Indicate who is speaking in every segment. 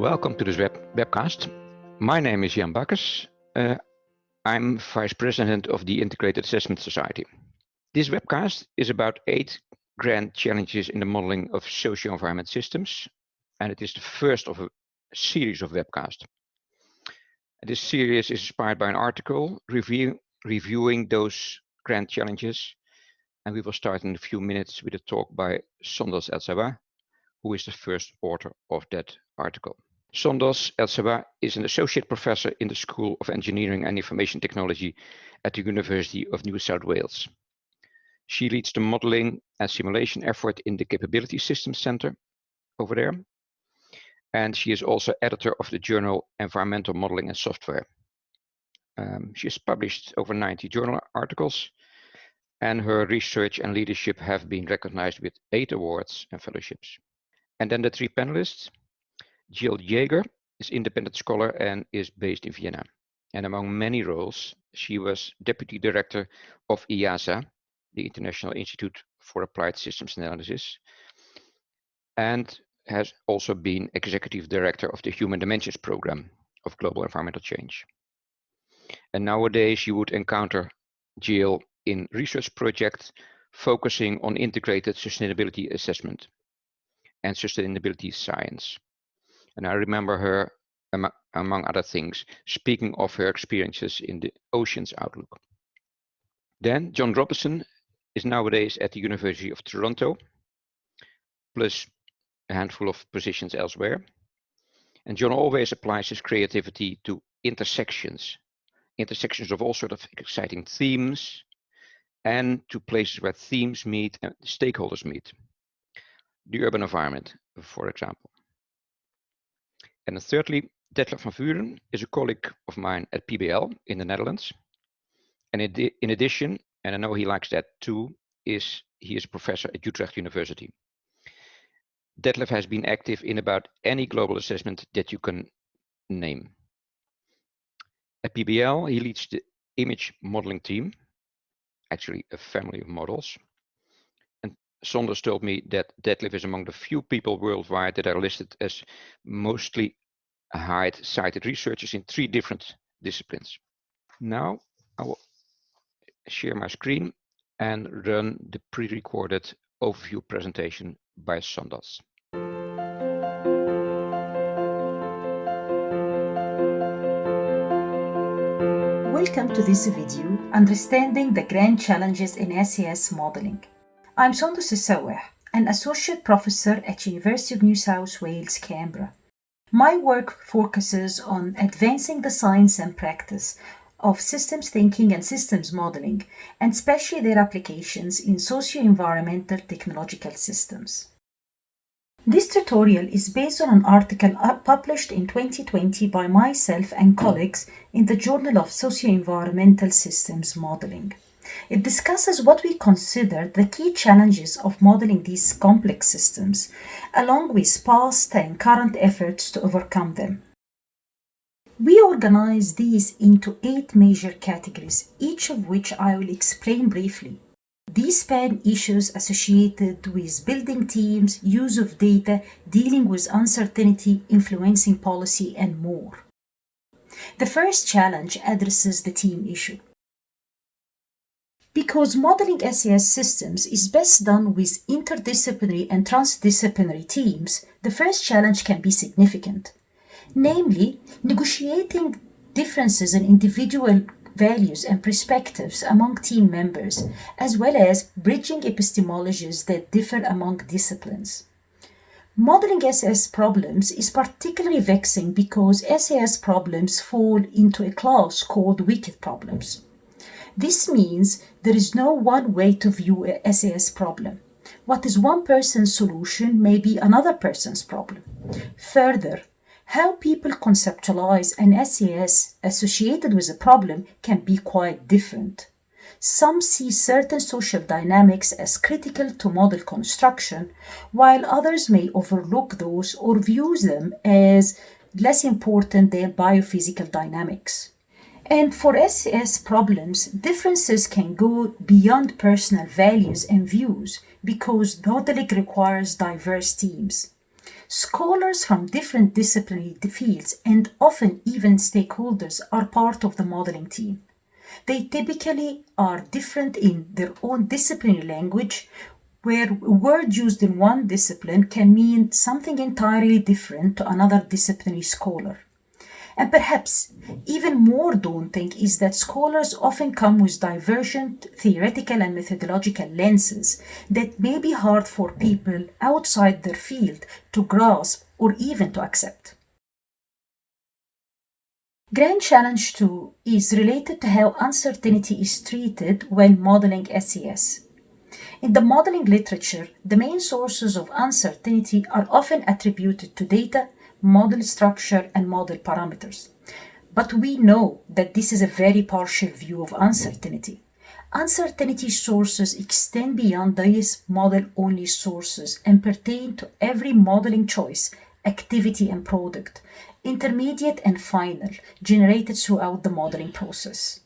Speaker 1: Welcome to this webcast. My name is Jan Bakkers. I'm Vice President of the Integrated Assessment Society. This webcast is about 8 grand challenges in the modeling of socio-environment systems, and it is the first of a series of webcasts. This series is inspired by an article reviewing those grand challenges, and we will start in a few minutes with a talk by Sondas El-Sawa, who is the first author of that article. Sondas El-Sawa is an associate professor in the School of Engineering and Information Technology at the University of New South Wales. She leads the modeling and simulation effort in the Capability Systems Center over there. And she is also editor of the journal Environmental Modeling and Software. She has published over 90 journal articles, and her research and leadership have been recognized with 8 awards and fellowships. And then the 3 panelists. Jill Jaeger is independent scholar and is based in Vienna. And among many roles, she was Deputy Director of IASA, the International Institute for Applied Systems Analysis, and has also been Executive Director of the Human Dimensions Program of Global Environmental Change. And nowadays you would encounter Jill in research projects focusing on integrated sustainability assessment and sustainability science. And I remember her, among other things, speaking of her experiences in the Oceans Outlook. Then John Robertson is nowadays at the University of Toronto, plus a handful of positions elsewhere. And John always applies his creativity to intersections of all sorts of exciting themes, and to places where themes meet and stakeholders meet. The urban environment, for example. And thirdly, Detlev van Vuren is a colleague of mine at PBL in the Netherlands. And in addition, and I know he likes that too, he is a professor at Utrecht University. Detlev has been active in about any global assessment that you can name. At PBL, he leads the image modeling team, actually a family of models. And Sondas told me that Detlev is among the few people worldwide that are listed as mostly cited researchers in 3 different disciplines. Now I will share my screen and run the pre-recorded overview presentation by Sondas.
Speaker 2: Welcome to this video, Understanding the Grand Challenges in SAS Modeling. I'm Sondas El-Sawa, an Associate Professor at University of New South Wales, Canberra. My work focuses on advancing the science and practice of systems thinking and systems modeling, and especially their applications in socio-environmental technological systems. This tutorial is based on an article published in 2020 by myself and colleagues in the Journal of Socio-Environmental Systems Modeling. It discusses what we consider the key challenges of modeling these complex systems, along with past and current efforts to overcome them. We organize these into 8 major categories, each of which I will explain briefly. These span issues associated with building teams, use of data, dealing with uncertainty, influencing policy, and more. The first challenge addresses the team issue. Because modeling SAS systems is best done with interdisciplinary and transdisciplinary teams, the first challenge can be significant. Namely, negotiating differences in individual values and perspectives among team members, as well as bridging epistemologies that differ among disciplines. Modeling SAS problems is particularly vexing because SAS problems fall into a class called wicked problems. This means there is no one way to view a SAS problem. What is one person's solution may be another person's problem. Further, how people conceptualize an SAS associated with a problem can be quite different. Some see certain social dynamics as critical to model construction, while others may overlook those or view them as less important than biophysical dynamics. And for SAS problems, differences can go beyond personal values and views because modeling requires diverse teams. Scholars from different disciplinary fields and often even stakeholders are part of the modeling team. They typically are different in their own disciplinary language, where a word used in one discipline can mean something entirely different to another disciplinary scholar. And perhaps even more daunting is that scholars often come with divergent theoretical and methodological lenses that may be hard for people outside their field to grasp or even to accept. Grand Challenge 2 is related to how uncertainty is treated when modeling SES. In the modeling literature, the main sources of uncertainty are often attributed to data, model structure, and model parameters. But we know that this is a very partial view of uncertainty. Uncertainty sources extend beyond these model-only sources and pertain to every modeling choice, activity, and product, intermediate and final, generated throughout the modeling process.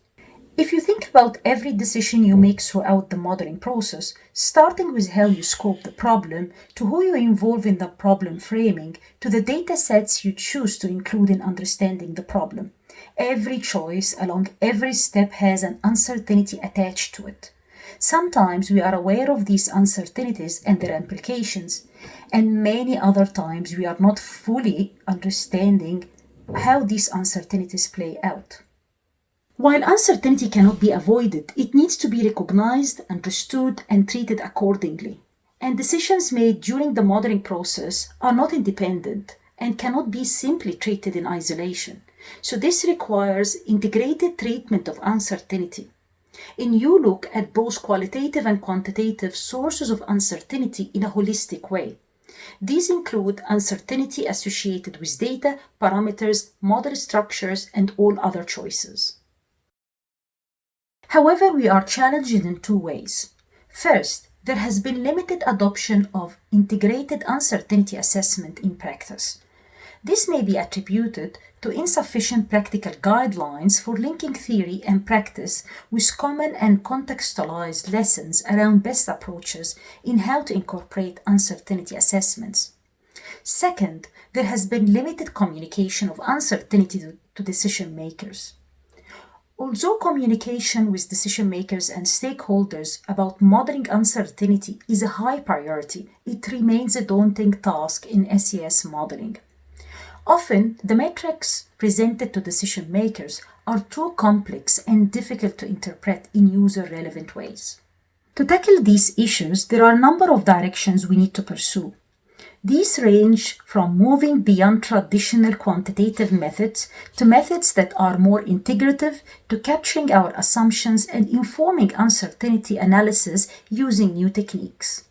Speaker 2: If you think about every decision you make throughout the modeling process, starting with how you scope the problem, to who you involve in the problem framing, to the data sets you choose to include in understanding the problem, every choice along every step has an uncertainty attached to it. Sometimes we are aware of these uncertainties and their implications, and many other times we are not fully understanding how these uncertainties play out. While uncertainty cannot be avoided, it needs to be recognized, understood, and treated accordingly. And decisions made during the modeling process are not independent and cannot be simply treated in isolation. So this requires integrated treatment of uncertainty. And you look at both qualitative and quantitative sources of uncertainty in a holistic way. These include uncertainty associated with data, parameters, model structures, and all other choices. However, we are challenged in two ways. First, there has been limited adoption of integrated uncertainty assessment in practice. This may be attributed to insufficient practical guidelines for linking theory and practice with common and contextualized lessons around best approaches in how to incorporate uncertainty assessments. Second, there has been limited communication of uncertainty to decision makers. Although communication with decision makers and stakeholders about modeling uncertainty is a high priority, it remains a daunting task in SES modeling. Often, the metrics presented to decision makers are too complex and difficult to interpret in user-relevant ways. To tackle these issues, there are a number of directions we need to pursue. These range from moving beyond traditional quantitative methods to methods that are more integrative, to capturing our assumptions and informing uncertainty analysis using new techniques.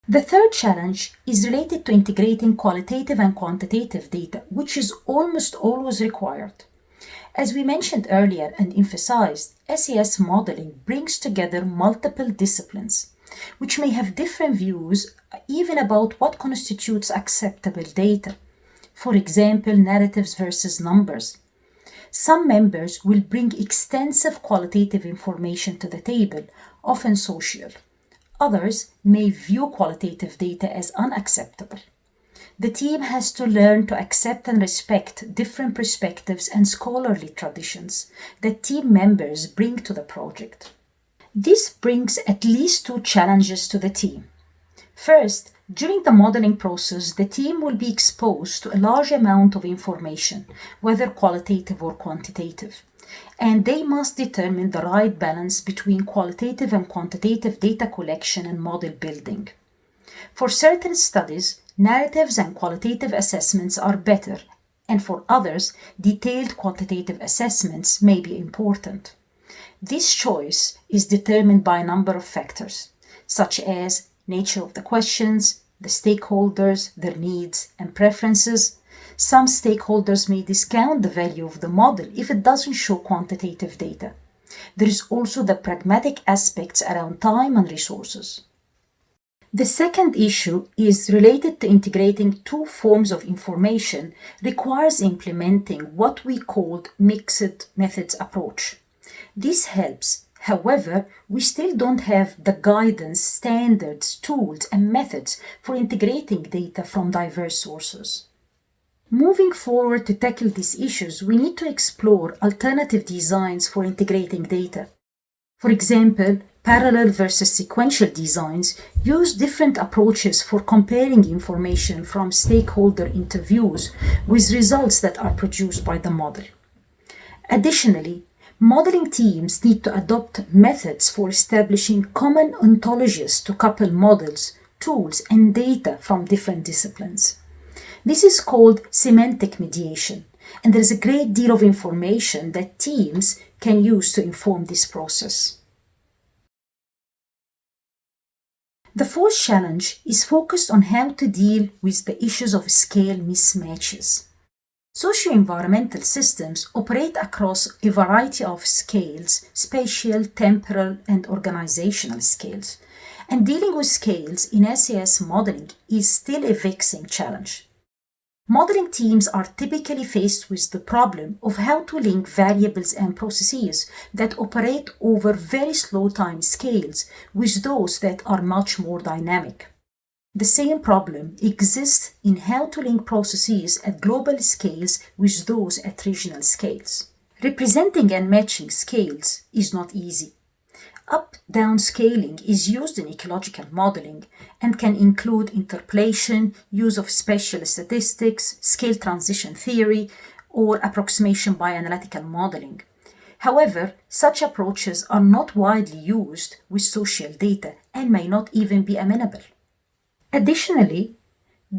Speaker 2: The third challenge is related to integrating qualitative and quantitative data, which is almost always required. As we mentioned earlier and emphasized, SES modeling brings together multiple disciplines, which may have different views even about what constitutes acceptable data. For example, narratives versus numbers. Some members will bring extensive qualitative information to the table, often social. Others may view qualitative data as unacceptable. The team has to learn to accept and respect different perspectives and scholarly traditions that team members bring to the project. This brings at least two challenges to the team. First, during the modeling process, the team will be exposed to a large amount of information, whether qualitative or quantitative, and they must determine the right balance between qualitative and quantitative data collection and model building. For certain studies, narratives and qualitative assessments are better, and for others, detailed quantitative assessments may be important. This choice is determined by a number of factors, such as nature of the questions, the stakeholders, their needs and preferences. Some stakeholders may discount the value of the model if it doesn't show quantitative data. There is also the pragmatic aspects around time and resources. The second issue is related to integrating two forms of information requires implementing what we called mixed methods approach. This helps However, we still don't have the guidance, standards, tools, and methods for integrating data from diverse sources. Moving forward to tackle these issues, we need to explore alternative designs for integrating data. For example, parallel versus sequential designs use different approaches for comparing information from stakeholder interviews with results that are produced by the model. Additionally, modeling teams need to adopt methods for establishing common ontologies to couple models, tools, and data from different disciplines. This is called semantic mediation, and there is a great deal of information that teams can use to inform this process. The fourth challenge is focused on how to deal with the issues of scale mismatches. Socio-environmental systems operate across a variety of scales, spatial, temporal, and organizational scales, and dealing with scales in SAS modeling is still a vexing challenge. Modeling teams are typically faced with the problem of how to link variables and processes that operate over very slow time scales with those that are much more dynamic. The same problem exists in how to link processes at global scales with those at regional scales. Representing and matching scales is not easy. Up-down scaling is used in ecological modeling and can include interpolation, use of spatial statistics, scale transition theory, or approximation by analytical modeling. However, such approaches are not widely used with social data and may not even be amenable. Additionally,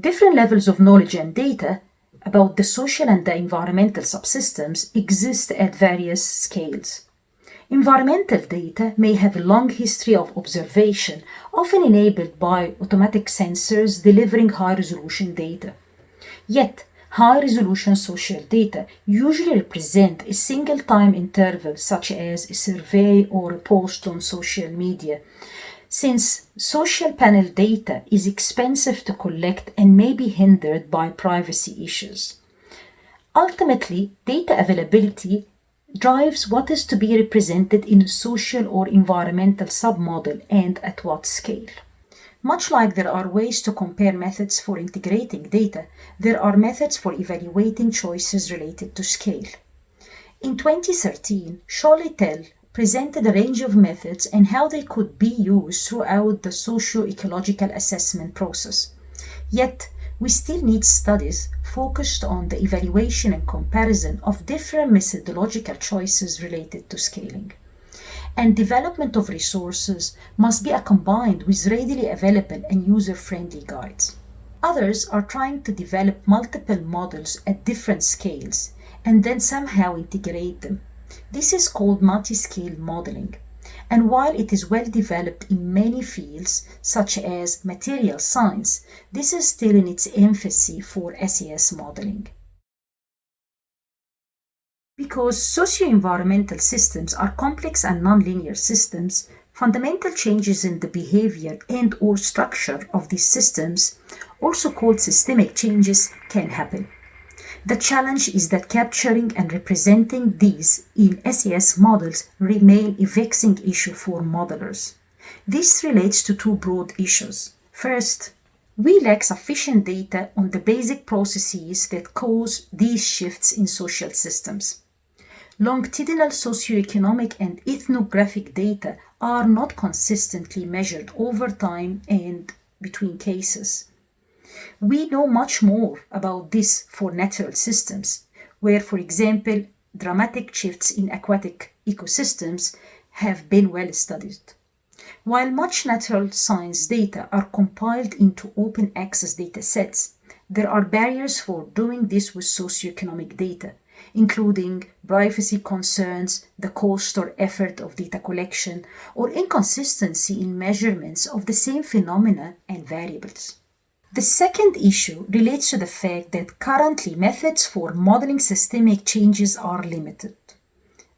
Speaker 2: different levels of knowledge and data about the social and the environmental subsystems exist at various scales. Environmental data may have a long history of observation, often enabled by automatic sensors delivering high-resolution data. Yet, high-resolution social data usually represent a single time interval such as a survey or a post on social media, since social panel data is expensive to collect and may be hindered by privacy issues. Ultimately, data availability drives what is to be represented in a social or environmental submodel and at what scale. Much like there are ways to compare methods for integrating data, there are methods for evaluating choices related to scale. In 2013, Qualitative presented a range of methods and how they could be used throughout the socio-ecological assessment process. Yet, we still need studies focused on the evaluation and comparison of different methodological choices related to scaling. And development of resources must be combined with readily available and user-friendly guides. Others are trying to develop multiple models at different scales and then somehow integrate them. This is called multi-scale modeling. And while it is well developed in many fields, such as material science, this is still in its infancy for SAS modeling. Because socio-environmental systems are complex and nonlinear systems, fundamental changes in the behavior and/or structure of these systems, also called systemic changes, can happen. The challenge is that capturing and representing these in SAS models remain a vexing issue for modelers. This relates to two broad issues. First, we lack sufficient data on the basic processes that cause these shifts in social systems. Longitudinal socioeconomic and ethnographic data are not consistently measured over time and between cases. We know much more about this for natural systems, where, for example, dramatic shifts in aquatic ecosystems have been well studied. While much natural science data are compiled into open access datasets, there are barriers for doing this with socioeconomic data, including privacy concerns, the cost or effort of data collection, or inconsistency in measurements of the same phenomena and variables. The second issue relates to the fact that currently methods for modeling systemic changes are limited.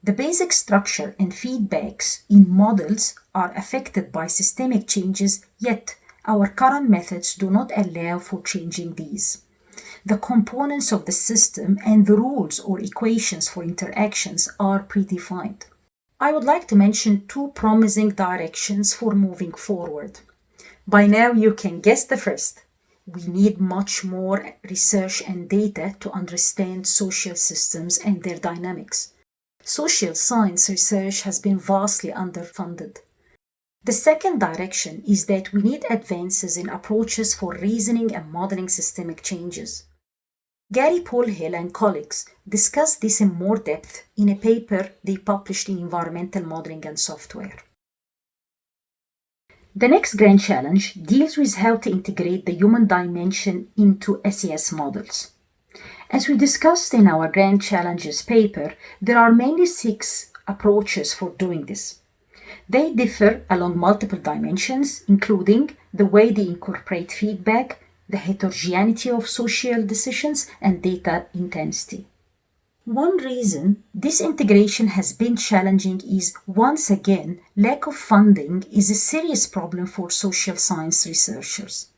Speaker 2: The basic structure and feedbacks in models are affected by systemic changes, yet our current methods do not allow for changing these. The components of the system and the rules or equations for interactions are predefined. I would like to mention two promising directions for moving forward. By now you can guess the first. We need much more research and data to understand social systems and their dynamics. Social science research has been vastly underfunded. The second direction is that we need advances in approaches for reasoning and modeling systemic changes. Gary Polhill and colleagues discussed this in more depth in a paper they published in Environmental Modeling and Software. The next grand challenge deals with how to integrate the human dimension into SES models. As we discussed in our Grand Challenges paper, there are mainly 6 approaches for doing this. They differ along multiple dimensions, including the way they incorporate feedback, the heterogeneity of social decisions, and data intensity. One reason this integration has been challenging is, once again, lack of funding is a serious problem for social science researchers.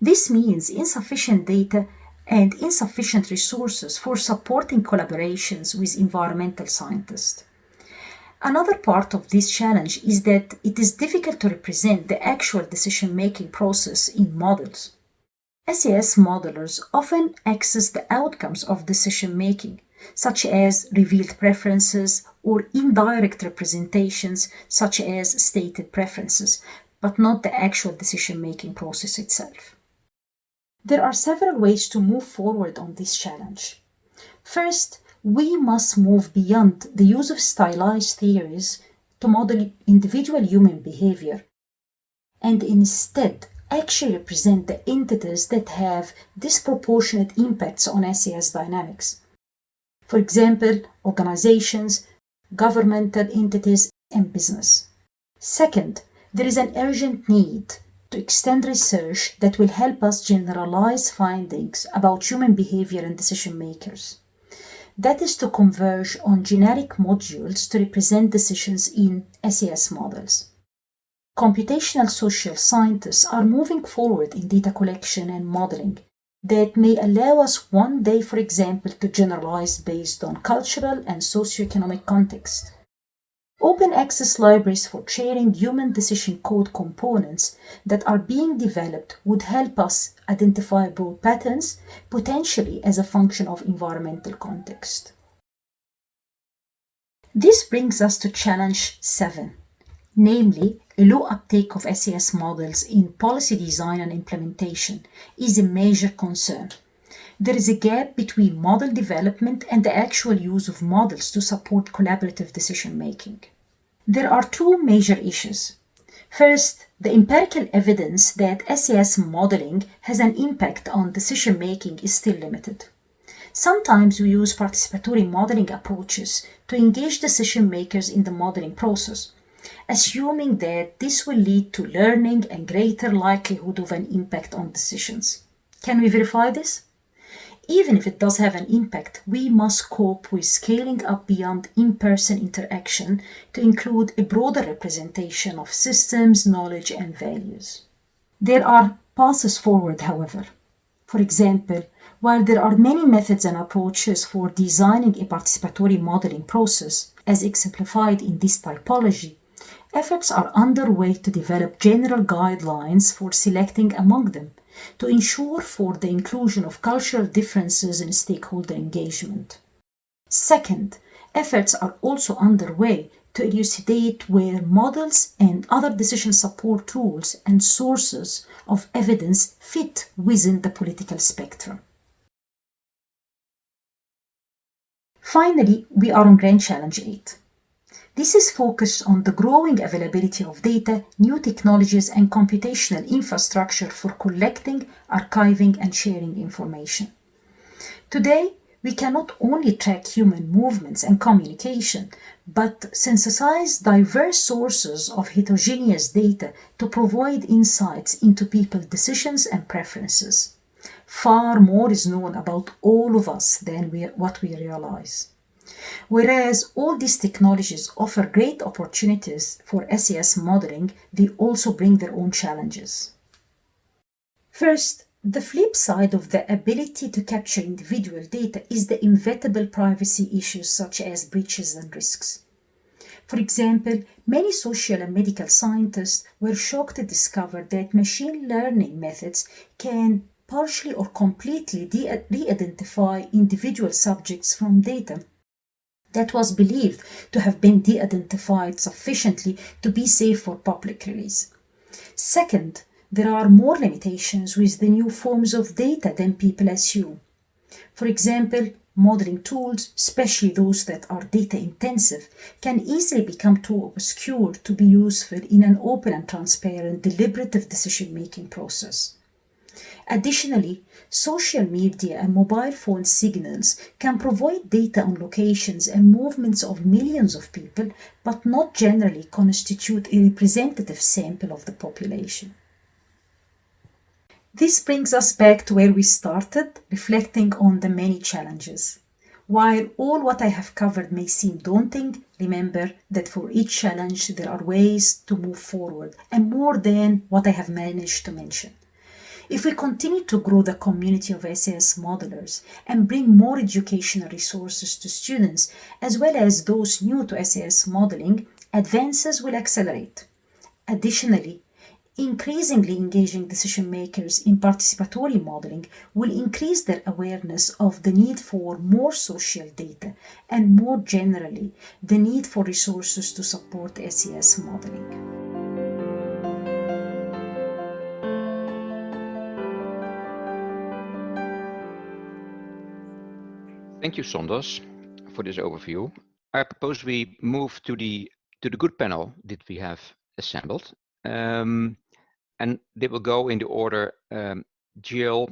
Speaker 2: This means insufficient data and insufficient resources for supporting collaborations with environmental scientists. Another part of this challenge is that it is difficult to represent the actual decision-making process in models. SES modelers often access the outcomes of decision-making, such as revealed preferences or indirect representations, such as stated preferences, but not the actual decision-making process itself. There are several ways to move forward on this challenge. First, we must move beyond the use of stylized theories to model individual human behavior and instead actually represent the entities that have disproportionate impacts on SES dynamics. For example, organizations, governmental entities, and business. Second, there is an urgent need to extend research that will help us generalize findings about human behavior and decision makers. That is to converge on generic modules to represent decisions in SES models. Computational social scientists are moving forward in data collection and modeling that may allow us one day, for example, to generalize based on cultural and socioeconomic context. Open access libraries for sharing human decision code components that are being developed would help us identify broad patterns, potentially as a function of environmental context. This brings us to challenge 7, namely, a low uptake of SES models in policy design and implementation is a major concern. There is a gap between model development and the actual use of models to support collaborative decision-making. There are 2 major issues. First, the empirical evidence that SES modeling has an impact on decision-making is still limited. Sometimes we use participatory modeling approaches to engage decision makers in the modeling process, assuming that this will lead to learning and greater likelihood of an impact on decisions. Can we verify this? Even if it does have an impact, we must cope with scaling up beyond in-person interaction to include a broader representation of systems, knowledge, and values. There are paths forward, however. For example, while there are many methods and approaches for designing a participatory modeling process, as exemplified in this typology, efforts are underway to develop general guidelines for selecting among them, to ensure for the inclusion of cultural differences in stakeholder engagement. Second, efforts are also underway to elucidate where models and other decision support tools and sources of evidence fit within the political spectrum. Finally, we are on Grand Challenge 8. This is focused on the growing availability of data, new technologies, and computational infrastructure for collecting, archiving, and sharing information. Today, we can not only track human movements and communication, but synthesize diverse sources of heterogeneous data to provide insights into people's decisions and preferences. Far more is known about all of us than what we realize. Whereas all these technologies offer great opportunities for SES modeling, they also bring their own challenges. First, the flip side of the ability to capture individual data is the inevitable privacy issues such as breaches and risks. For example, many social and medical scientists were shocked to discover that machine learning methods can partially or completely de-identify individual subjects from data that was believed to have been de-identified sufficiently to be safe for public release. Second, there are more limitations with the new forms of data than people assume. For example, modeling tools, especially those that are data intensive, can easily become too obscure to be useful in an open and transparent deliberative decision-making process. Additionally, social media and mobile phone signals can provide data on locations and movements of millions of people, but not generally constitute a representative sample of the population. This brings us back to where we started, reflecting on the many challenges. While all what I have covered may seem daunting, remember that for each challenge there are ways to move forward, and more than what I have managed to mention. If we continue to grow the community of SAS modelers and bring more educational resources to students, as well as those new to SAS modeling, advances will accelerate. Additionally, increasingly engaging decision makers in participatory modeling will increase their awareness of the need for more social data and, more generally, the need for resources to support SAS modeling.
Speaker 1: Thank you, Sondas, for this overview. I propose we move to the good panel that we have assembled, and they will go in the order Jill,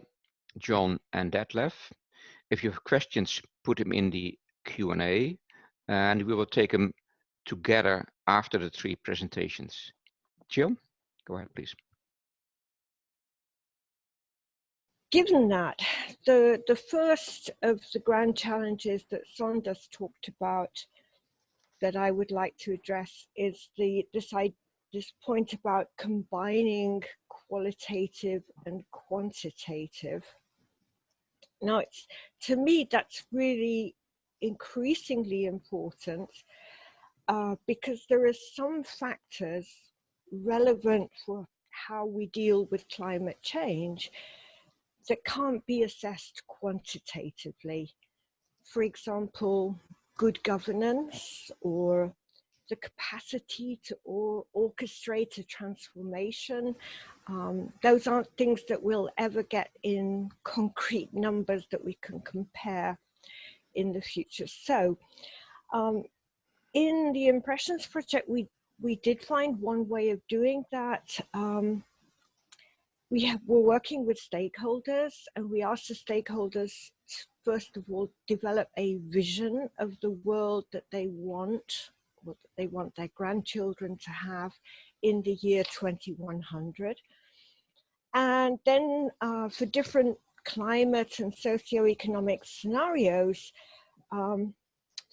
Speaker 1: John, and Detlef. If you have questions, put them in the Q&A, and we will take them together after the three presentations. Jill, go ahead, please.
Speaker 3: Given that, the first of the grand challenges that Sondas talked about that I would like to address is this point about combining qualitative and quantitative. Now, to me, that's really increasingly important because there are some factors relevant for how we deal with climate change that can't be assessed quantitatively. For example, good governance or the capacity to orchestrate a transformation. Those aren't things that we'll ever get in concrete numbers that we can compare in the future. So in the Impressions project, we did find one way of doing that. We're working with stakeholders, and we asked the stakeholders to, first of all, develop a vision of the world that they want, or that they want their grandchildren to have in the year 2100. And then for different climate and socioeconomic scenarios,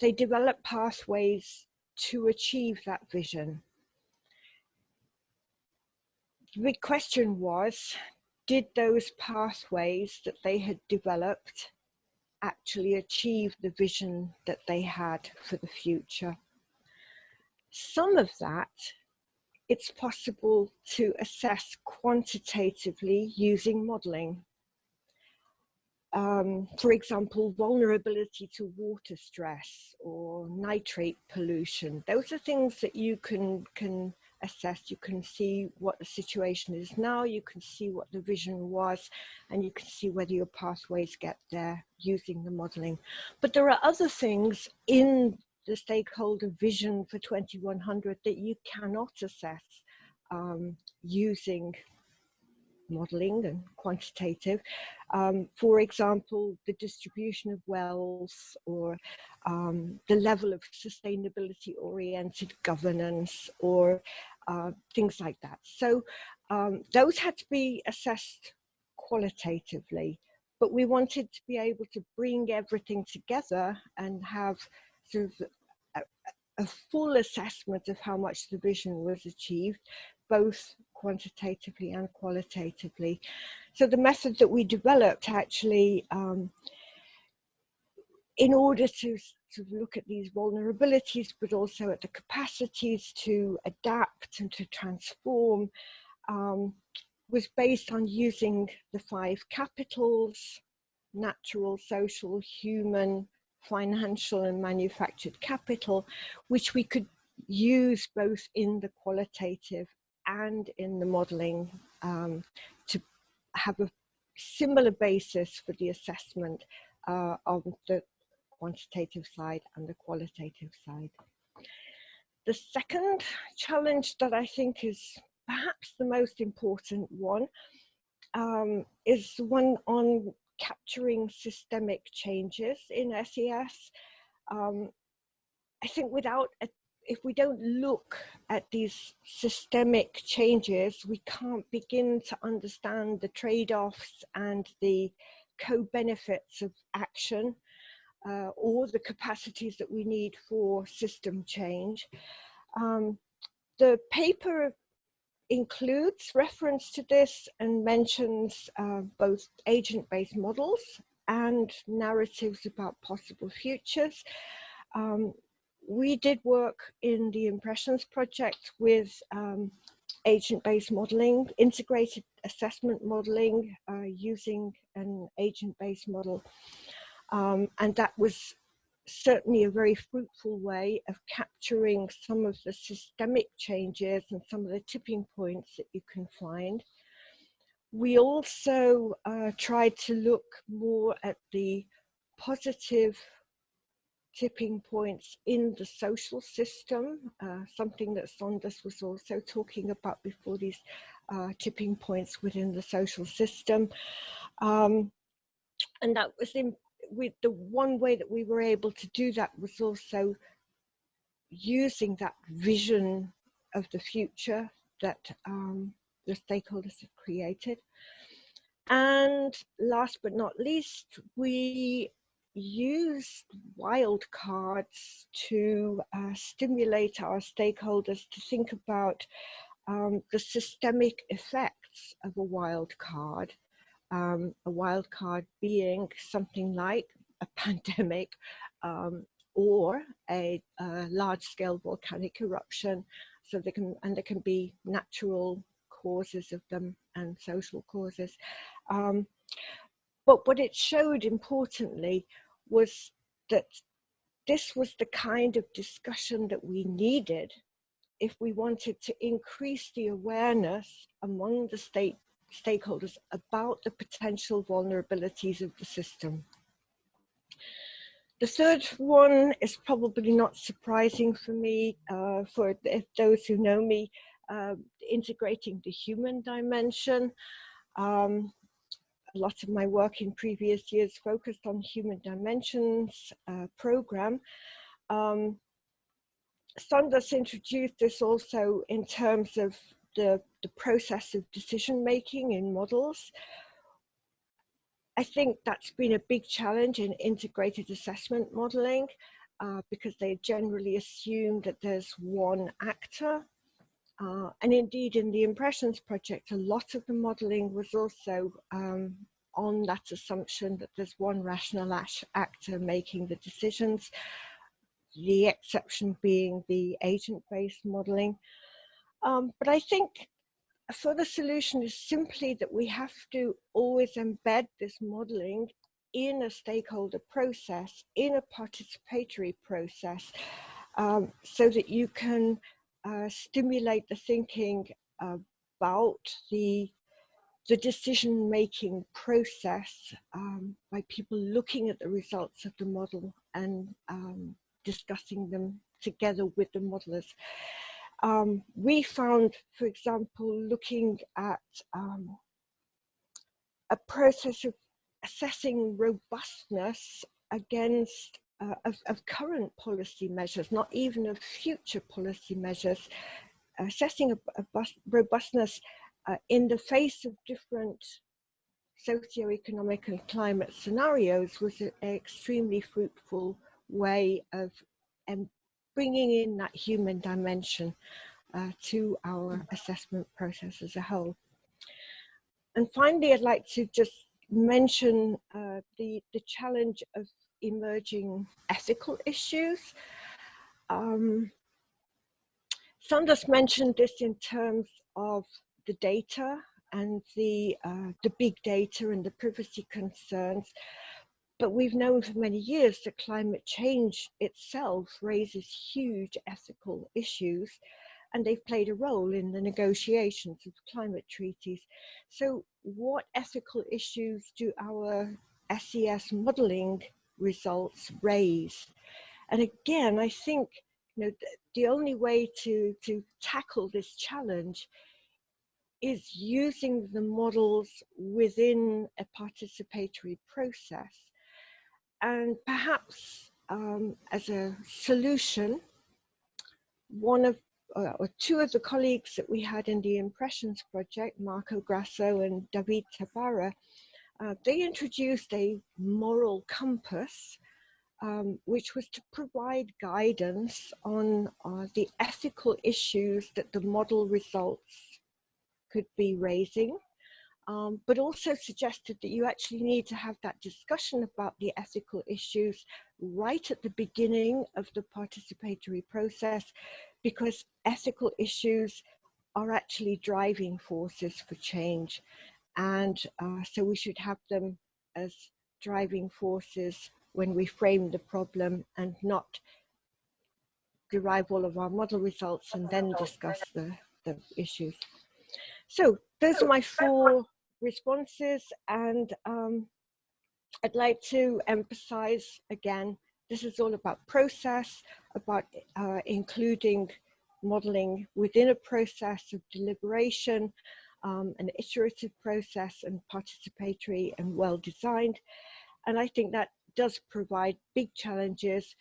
Speaker 3: they develop pathways to achieve that vision. The big question was, did those pathways that they had developed actually achieve the vision that they had for the future? Some of that, it's possible to assess quantitatively using modeling. For example, vulnerability to water stress or nitrate pollution. Those are things that you can assess. You can see what the situation is now, you can see what the vision was, and you can see whether your pathways get there using the modeling. But there are other things in the stakeholder vision for 2100 that you cannot assess using modeling and quantitative. For example, the distribution of wealth or the level of sustainability oriented governance or things like that. So those had to be assessed qualitatively, but we wanted to be able to bring everything together and have sort of a full assessment of how much the vision was achieved, both quantitatively and qualitatively. So the method that we developed actually, in order to to look at these vulnerabilities, but also at the capacities to adapt and to transform, was based on using the 5 capitals: natural, social, human, financial, and manufactured capital, which we could use both in the qualitative and in the modeling to have a similar basis for the assessment of the quantitative side and the qualitative side. The second challenge that I think is perhaps the most important one is one on capturing systemic changes in SES. I think if we don't look at these systemic changes, we can't begin to understand the trade-offs and the co-benefits of action or the capacities that we need for system change. The paper includes reference to this and mentions both agent-based models and narratives about possible futures. We did work in the Impressions project with agent-based modeling, integrated assessment modeling using an agent-based model. And that was certainly a very fruitful way of capturing some of the systemic changes and some of the tipping points that you can find. We also tried to look more at the positive tipping points in the social system, something that Sonders was also talking about before, these tipping points within the social system. And that was with the one way that we were able to do that was also using that vision of the future that the stakeholders have created. And last but not least, we used wildcards to stimulate our stakeholders to think about the systemic effects of a wildcard. A wildcard being something like a pandemic or a large-scale volcanic eruption. So there can be natural causes of them and social causes. But what it showed importantly was that this was the kind of discussion that we needed if we wanted to increase the awareness among the stakeholders about the potential vulnerabilities of the system. The third one is probably not surprising for me, for those who know me, integrating the human dimension. A lot of my work in previous years focused on human dimensions program. Sonders introduced this also in terms of the process of decision making in models. I think that's been a big challenge in integrated assessment modeling because they generally assume that there's one actor. And indeed, in the Impressions project, a lot of the modeling was also on that assumption that there's one rational actor making the decisions, the exception being the agent-based modeling. But I think a further solution is simply that we have to always embed this modeling in a stakeholder process, in a participatory process, so that you can stimulate the thinking about the decision-making process by people looking at the results of the model and discussing them together with the modelers. We found, for example, looking at a process of assessing robustness against of current policy measures, not even of future policy measures, assessing a robustness in the face of different socioeconomic and climate scenarios was an extremely fruitful way of bringing in that human dimension to our assessment process as a whole. And finally, I'd like to just mention the challenge of emerging ethical issues. Sanders mentioned this in terms of the data and the big data and the privacy concerns. But we've known for many years that climate change itself raises huge ethical issues, and they've played a role in the negotiations of climate treaties. So what ethical issues do our SES modeling results raise? And again, I think the only way to tackle this challenge is using the models within a participatory process. And perhaps as a solution, one of or two of the colleagues that we had in the Impressions project, Marco Grasso and David Tabara, they introduced a moral compass, which was to provide guidance on the ethical issues that the model results could be raising. But also suggested that you actually need to have that discussion about the ethical issues right at the beginning of the participatory process, because ethical issues are actually driving forces for change. And so we should have them as driving forces when we frame the problem, and not derive all of our model results and then discuss the issues. So those are my 4 responses, and I'd like to emphasize again, this is all about process, about including modeling within a process of deliberation, an iterative process, and participatory and well designed. And I think that does provide big challenges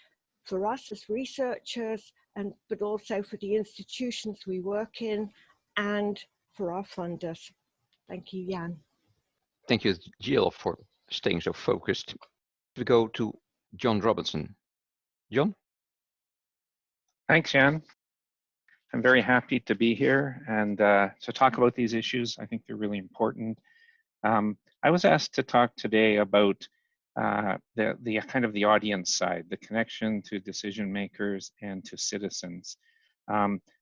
Speaker 3: for us as researchers, but also for the institutions we work in and for our funders. Thank you, Jan.
Speaker 1: Thank you, Jill, for staying so focused. We go to John Robinson. John?
Speaker 4: Thanks, Jan. I'm very happy to be here and to talk about these issues. I think they're really important. I was asked to talk today about the kind of the audience side, the connection to decision makers and to citizens.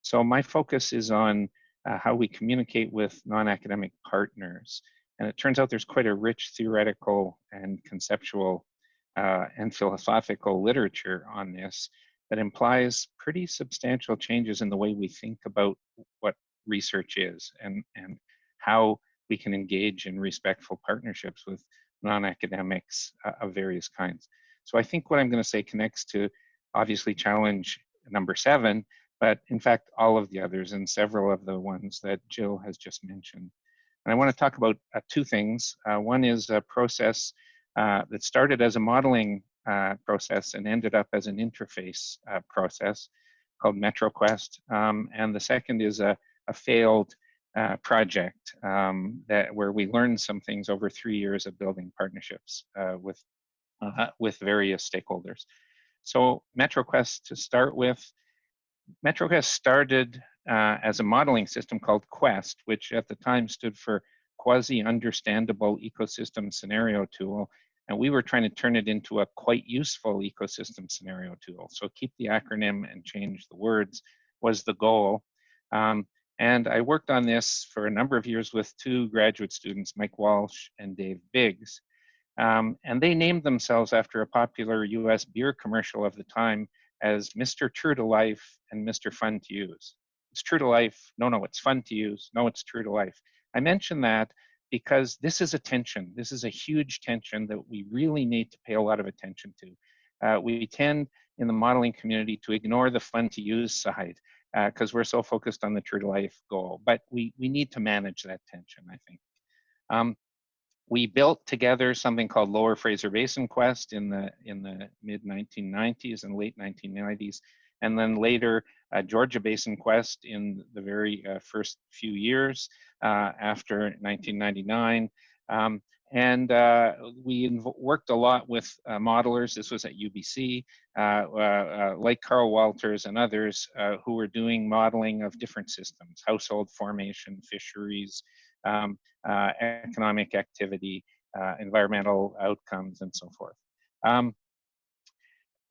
Speaker 4: So my focus is on how we communicate with non-academic partners. And it turns out there's quite a rich theoretical and conceptual and philosophical literature on this that implies pretty substantial changes in the way we think about what research is and how we can engage in respectful partnerships with non-academics of various kinds. So I think what I'm going to say connects to obviously challenge number 7, but in fact all of the others and several of the ones that Jill has just mentioned. And I want to talk about 2 things. One is a process that started as a modeling process and ended up as an interface process called MetroQuest. And the second is a failed project where we learned some things over 3 years of building partnerships with various stakeholders. So MetroQuest, to start with, MetroQuest started as a modeling system called Quest, which at the time stood for Quasi-Understandable Ecosystem Scenario Tool. And we were trying to turn it into a quite useful ecosystem scenario tool. So keep the acronym and change the words was the goal. And I worked on this for a number of years with 2 graduate students, Mike Walsh and Dave Biggs. And they named themselves after a popular US beer commercial of the time as Mr. True to Life and Mr. Fun to Use. It's true to life. No, it's fun to use. No, it's true to life. I mention that because this is a tension. This is a huge tension that we really need to pay a lot of attention to. We tend in the modeling community to ignore the fun to use side because we're so focused on the true to life goal, but we need to manage that tension, I think. We built together something called Lower Fraser Basin Quest in the mid 1990s and late 1990s, and then later Georgia Basin Quest in the very first few years after 1999. And we worked a lot with modelers. This was at UBC, like Carl Walters and others who were doing modeling of different systems, household formation, fisheries, economic activity, environmental outcomes, and so forth.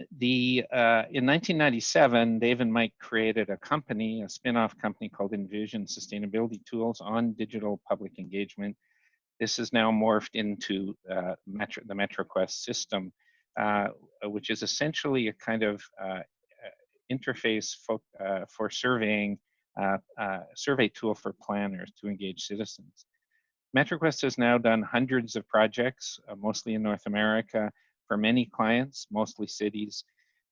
Speaker 4: In 1997, Dave and Mike created a company, a spin-off company called Envision Sustainability Tools on digital public engagement. This is now morphed into the MetroQuest system, which is essentially a kind of interface for surveying, survey tool for planners to engage citizens. MetroQuest has now done hundreds of projects, mostly in North America, for many clients, mostly cities.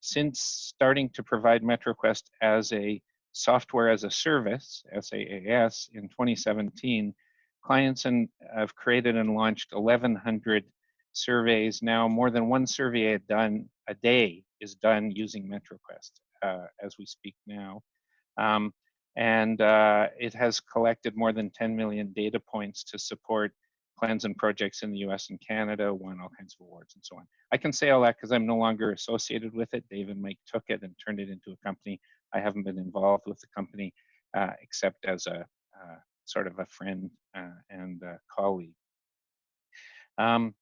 Speaker 4: Since starting to provide MetroQuest as a software as a service, SaaS, in 2017, clients have created and launched 1,100 surveys. Now, more than one survey a day is done using MetroQuest as we speak now. And it has collected more than 10 million data points to support plans and projects in the US and Canada, won all kinds of awards and so on. I can say all that because I'm no longer associated with it. Dave and Mike took it and turned it into a company. I haven't been involved with the company except as a sort of a friend and a colleague. The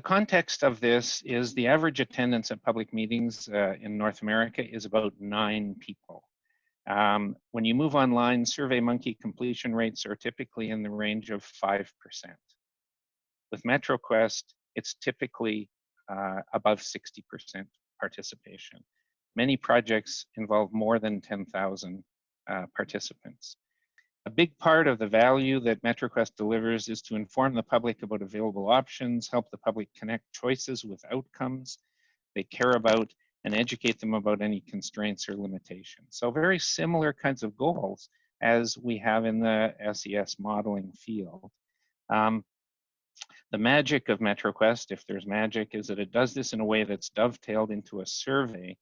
Speaker 4: context of this is the average attendance at public meetings in North America is about 9 people. When you move online, SurveyMonkey completion rates are typically in the range of 5%. With MetroQuest, it's typically above 60% participation. Many projects involve more than 10,000 participants. A big part of the value that MetroQuest delivers is to inform the public about available options, help the public connect choices with outcomes they care about, and educate them about any constraints or limitations. So very similar kinds of goals as we have in the SES modeling field. The magic of MetroQuest, if there's magic, is that it does this in a way that's dovetailed into a survey,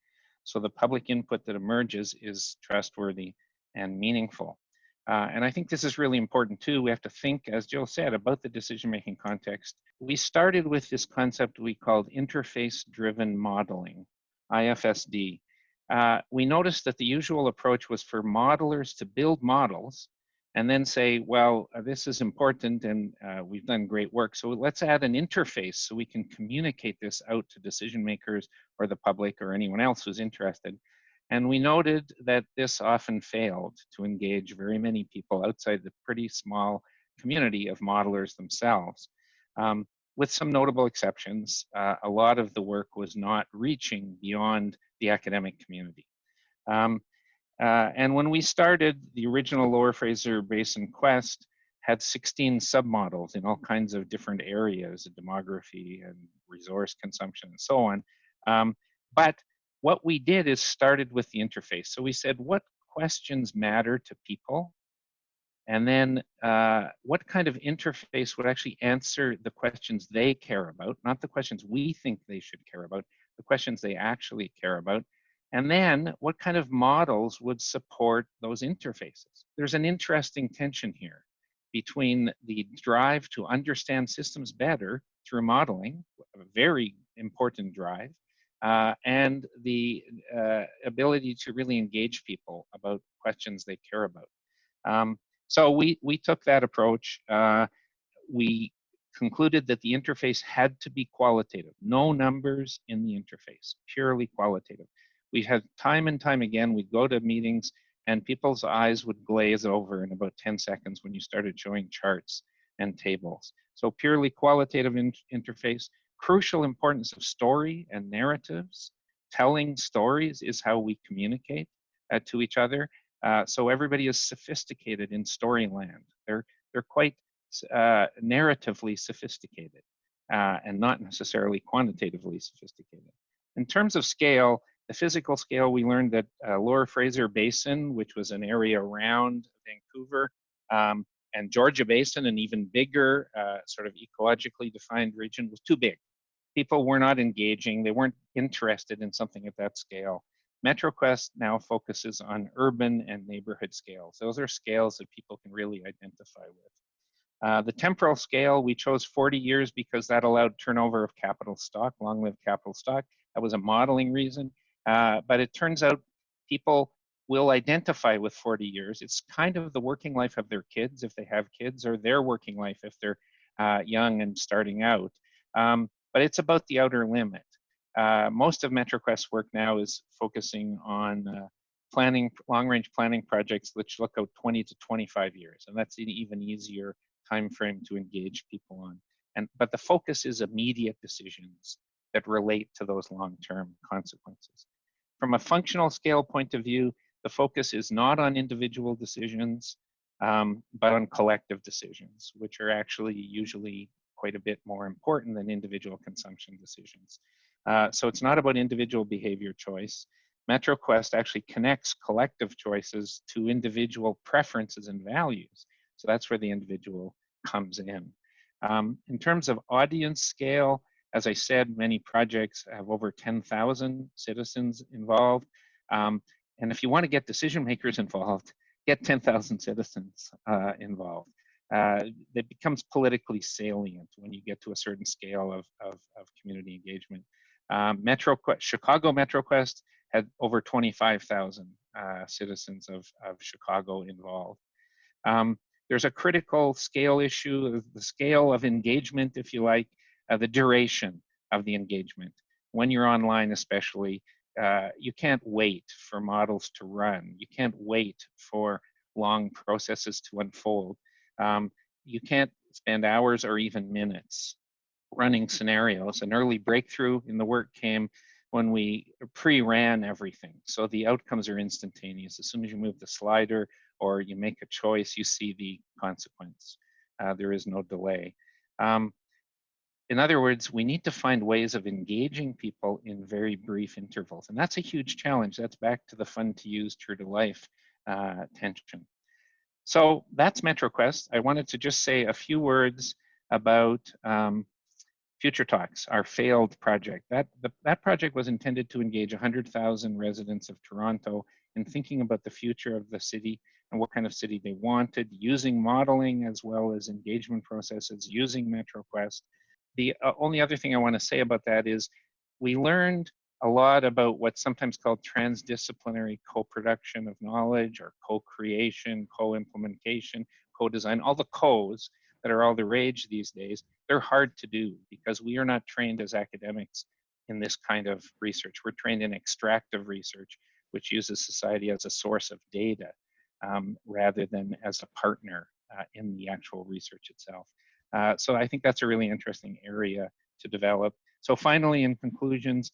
Speaker 4: so the public input that emerges is trustworthy and meaningful. And I think this is really important too. We have to think, as Jill said, about the decision-making context. We started with this concept we called interface-driven modeling, IFSD. We noticed that the usual approach was for modelers to build models and then say, well, this is important and we've done great work, so let's add an interface so we can communicate this out to decision makers or the public or anyone else who's interested. And we noted that this often failed to engage very many people outside the pretty small community of modelers themselves. With some notable exceptions, a lot of the work was not reaching beyond the academic community. And when we started, the original Lower Fraser Basin Quest had 16 submodels in all kinds of different areas, demography and resource consumption and so on. But what we did is started with the interface. So we said, what questions matter to people? And then what kind of interface would actually answer the questions they care about, not the questions we think they should care about, the questions they actually care about. And then what kind of models would support those interfaces? There's an interesting tension here between the drive to understand systems better through modeling, a very important drive, and the ability to really engage people about questions they care about. So we took that approach. We concluded that the interface had to be qualitative. No numbers in the interface, purely qualitative. We had time and time again, we'd go to meetings and people's eyes would glaze over in about 10 seconds when you started showing charts and tables. So purely qualitative interface. Crucial importance of story and narratives. Telling stories is how we communicate to each other. So everybody is sophisticated in storyland. They're quite narratively sophisticated and not necessarily quantitatively sophisticated. In terms of scale, the physical scale, we learned that Lower Fraser Basin, which was an area around Vancouver, and Georgia Basin, an even bigger sort of ecologically defined region, was too big. People were not engaging. They weren't interested in something at that scale. MetroQuest now focuses on urban and neighborhood scales. Those are scales that people can really identify with. The temporal scale, we chose 40 years because that allowed turnover of capital stock, long-lived capital stock. That was a modeling reason. But it turns out people will identify with 40 years. It's kind of the working life of their kids, if they have kids, or their working life if they're young and starting out. But it's about the outer limit. most of MetroQuest's work now is focusing on planning, long-range planning projects which look out 20 to 25 years, and that's an even easier time frame to engage people on. But the focus is immediate decisions that relate to those long-term consequences. From a functional scale point of view, the focus is not on individual decisions, but on collective decisions, which are actually usually quite a bit more important than individual consumption decisions. So it's not about individual behavior choice. MetroQuest actually connects collective choices to individual preferences and values. So that's where the individual comes in. In terms of audience scale, as I said, many projects have over 10,000 citizens involved. And if you want to get decision makers involved, get 10,000 citizens involved. It becomes politically salient when you get to a certain scale of community engagement. Chicago MetroQuest had over 25,000 citizens of Chicago involved. There's a critical scale issue, the scale of engagement, if you like, the duration of the engagement. When you're online especially, you can't wait for models to run. You can't wait for long processes to unfold. You can't spend hours or even minutes running scenarios. An early breakthrough in the work came when we pre-ran everything. So the outcomes are instantaneous. As soon as you move the slider or you make a choice, you see the consequence. There is no delay. In other words, we need to find ways of engaging people in very brief intervals. And that's a huge challenge. That's back to the fun to use, true to life tension. So that's MetroQuest. I wanted to just say a few words about Future Talks, our failed project. That project was intended to engage 100,000 residents of Toronto in thinking about the future of the city and what kind of city they wanted, using modeling as well as engagement processes, using MetroQuest. The only other thing I want to say about that is we learned a lot about what's sometimes called transdisciplinary co-production of knowledge or co-creation, co-implementation, co-design, all the co's that are all the rage these days. They're hard to do because we are not trained as academics in this kind of research. We're trained in extractive research, which uses society as a source of data rather than as a partner in the actual research itself. So I think that's a really interesting area to develop. So finally, in conclusions,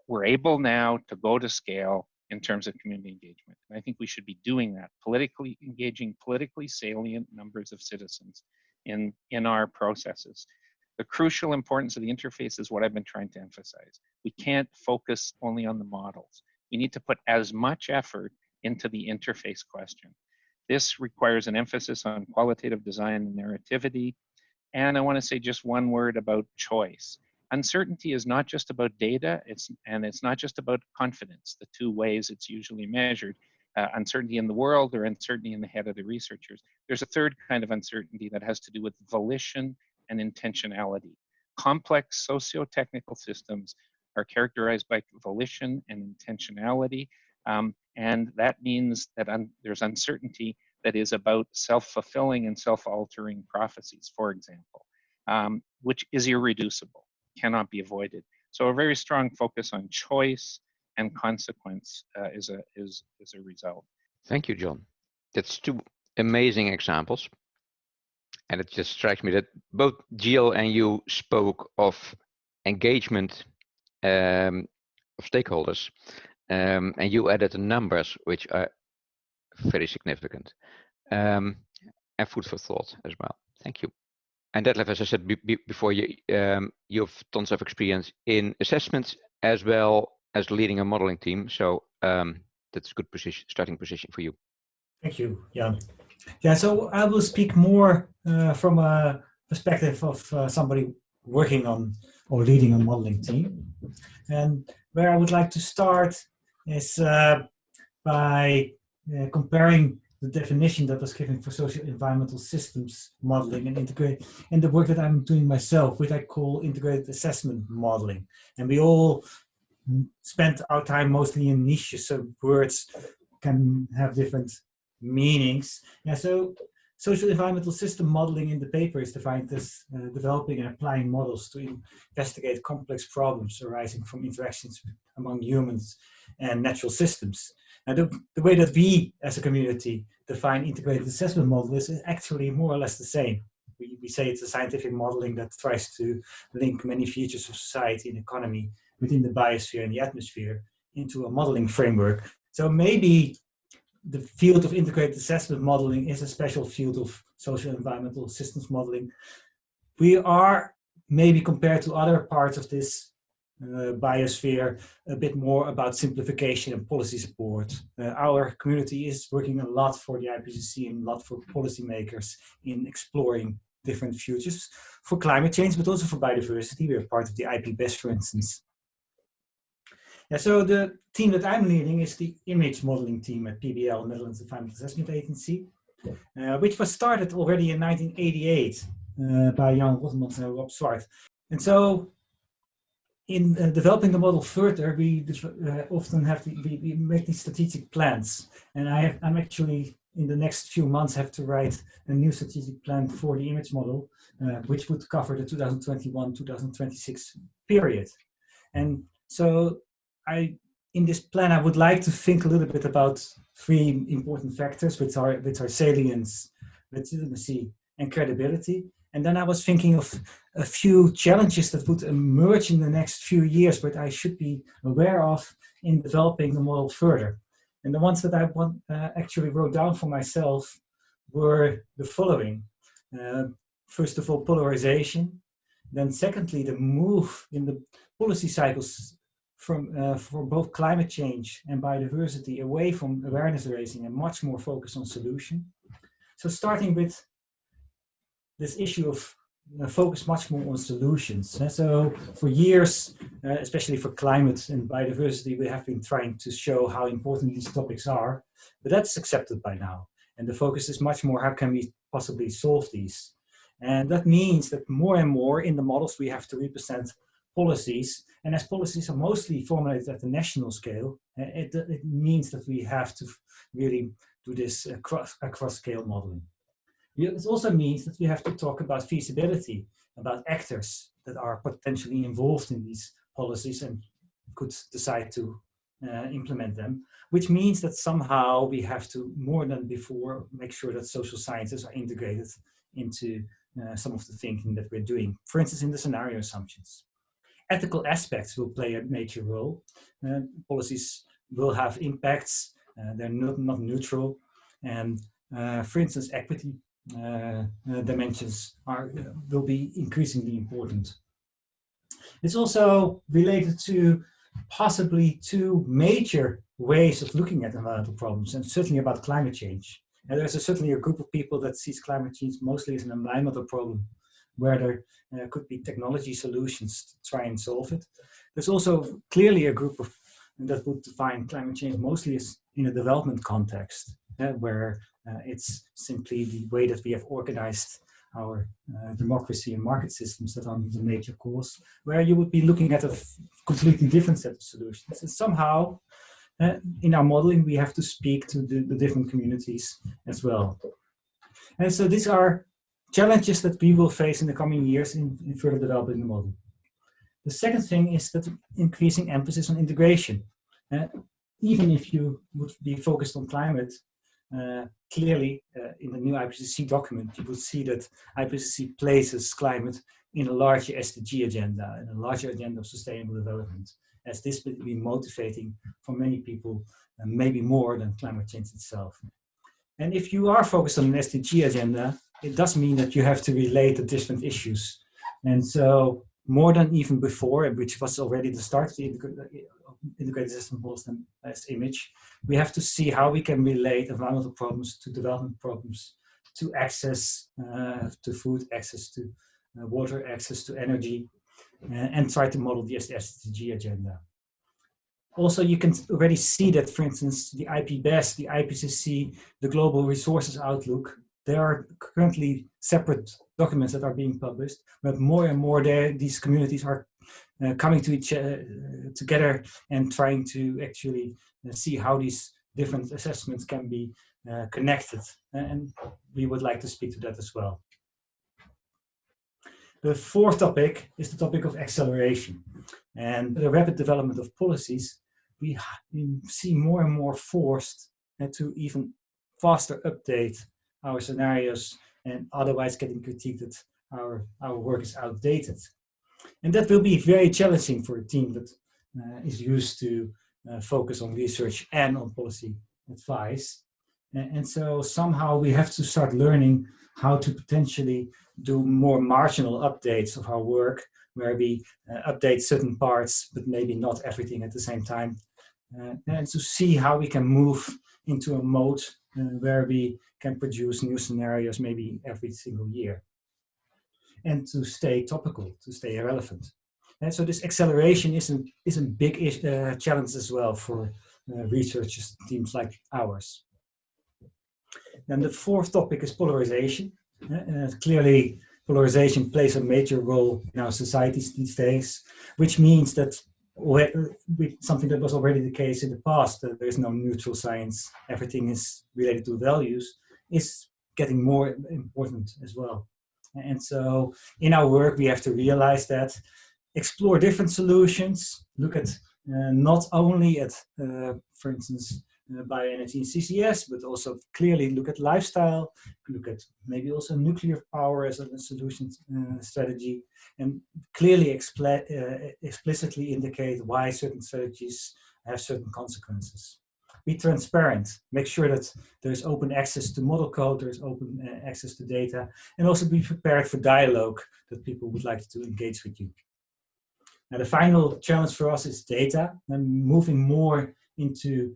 Speaker 4: we're able now to go to scale in terms of community engagement. And I think we should be doing that, politically engaging politically salient numbers of citizens in our processes. The crucial importance of the interface is what I've been trying to emphasize. We can't focus only on the models. We need to put as much effort into the interface question. This requires an emphasis on qualitative design and narrativity. And I want to say just one word about choice. Uncertainty is not just about data, it's not just about confidence, the two ways it's usually measured. Uncertainty in the world or uncertainty in the head of the researchers. There's a third kind of uncertainty that has to do with volition and intentionality. Complex socio-technical systems are characterized by volition and intentionality, and that means that there's uncertainty that is about self-fulfilling and self-altering prophecies, for example, which is irreducible, cannot be avoided. So a very strong focus on choice and consequence is a result.
Speaker 1: Thank you, John. That's two amazing examples. And it just strikes me that both Jill and you spoke of engagement of stakeholders, and you added the numbers, which are very significant, and food for thought as well. Thank you. And Detlef, as I said before, you have tons of experience in assessments as well as leading a modeling team. So that's a good starting position for you.
Speaker 5: Thank you, Jan. Yeah, so I will speak more from a perspective of somebody working on or leading a modeling team. And where I would like to start is by comparing the definition that was given for socio-environmental systems modeling and integrate, and the work that I'm doing myself, which I call integrated assessment modeling. And we all spent our time mostly in niches, so words can have different meanings. Yeah, so Social environmental system modeling in the paper is defined as developing and applying models to investigate complex problems arising from interactions among humans and natural systems. And the way that we as a community define integrated assessment model is actually more or less the same. We say it's a scientific modeling that tries to link many features of society and economy within the biosphere and the atmosphere into a modeling framework. So maybe the field of integrated assessment modeling is a special field of social environmental systems modeling. We are, maybe compared to other parts of this biosphere, a bit more about simplification and policy support. Our community is working a lot for the IPCC and a lot for policymakers in exploring different futures for climate change, but also for biodiversity. We are part of the IPBES, for instance. Yeah, so the team that I'm leading is the image modeling team at PBL, Netherlands Environmental Assessment Agency, which was started already in 1988 by Jan Rottemans and Rob Zwart. And so in developing the model further, we often have we make these strategic plans. And I'm actually, in the next few months, have to write a new strategic plan for the image model, which would cover the 2021-2026 period. And so in this plan, I would like to think a little bit about three important factors, which are salience, legitimacy, and credibility. And then I was thinking of a few challenges that would emerge in the next few years, but I should be aware of in developing the model further. And the ones that I actually wrote down for myself were the following. First of all, polarization. Then secondly, the move in the policy cycles for both climate change and biodiversity away from awareness raising and much more focus on solution. So starting with this issue of focus much more on solutions. So for years, especially for climate and biodiversity, we have been trying to show how important these topics are, but that's accepted by now. And the focus is much more, how can we possibly solve these? And that means that more and more in the models we have to represent policies, and as policies are mostly formulated at the national scale, it means that we have to really do this across-scale modeling. It also means that we have to talk about feasibility, about actors that are potentially involved in these policies and could decide to implement them, which means that somehow we have to, more than before, make sure that social sciences are integrated into some of the thinking that we're doing, for instance, in the scenario assumptions. Ethical aspects will play a major role. Policies will have impacts, they're not neutral, and for instance, equity dimensions will be increasingly important. It's also related to possibly two major ways of looking at environmental problems, and certainly about climate change. And there's certainly a group of people that sees climate change mostly as an environmental problem, where there could be technology solutions to try and solve it. There's also clearly a group that would define climate change mostly as in a development context, where it's simply the way that we have organized our democracy and market systems that are the major cause, where you would be looking at a completely different set of solutions. And somehow, in our modeling, we have to speak to the different communities as well. And so these are challenges that we will face in the coming years in further developing the model. The second thing is that increasing emphasis on integration. Even if you would be focused on climate, clearly in the new IPCC document, you will see that IPCC places climate in a larger SDG agenda and a larger agenda of sustainable development, as this will be motivating for many people, maybe more than climate change itself. And if you are focused on an SDG agenda, it does mean that you have to relate the different issues. And so more than even before, which was already the start of the integrated system models as image, we have to see how we can relate environmental problems to development problems, to access to food, access to water, access to energy, and try to model the SDG agenda. Also, you can already see that, for instance, the IPBES, the IPCC, the Global Resources Outlook, there are currently separate documents that are being published, but more and more these communities are coming to together and trying to actually see how these different assessments can be connected, and we would like to speak to that as well. The fourth topic is the topic of acceleration. And the rapid development of policies, we see more and more forced to even faster update our scenarios, and otherwise getting critiqued that our work is outdated. And that will be very challenging for a team that is used to focus on research and on policy advice. And so somehow we have to start learning how to potentially do more marginal updates of our work, where we update certain parts, but maybe not everything at the same time. And to see how we can move into a mode where we can produce new scenarios maybe every single year. And to stay topical, to stay relevant. And so this acceleration is a big challenge as well for researchers, teams like ours. Then the fourth topic is polarization. Clearly, polarization plays a major role in our societies these days, which means that something that was already the case in the past, that there is no neutral science, everything is related to values, is getting more important as well. And so in our work, we have to realize that, explore different solutions, look at not only at, for instance, bioenergy and CCS, but also clearly look at lifestyle, look at maybe also nuclear power as a solution strategy, and clearly explicitly indicate why certain strategies have certain consequences. Be transparent, make sure that there's open access to model code, there's open access to data, and also be prepared for dialogue that people would like to engage with you. Now, the final challenge for us is data, and moving more into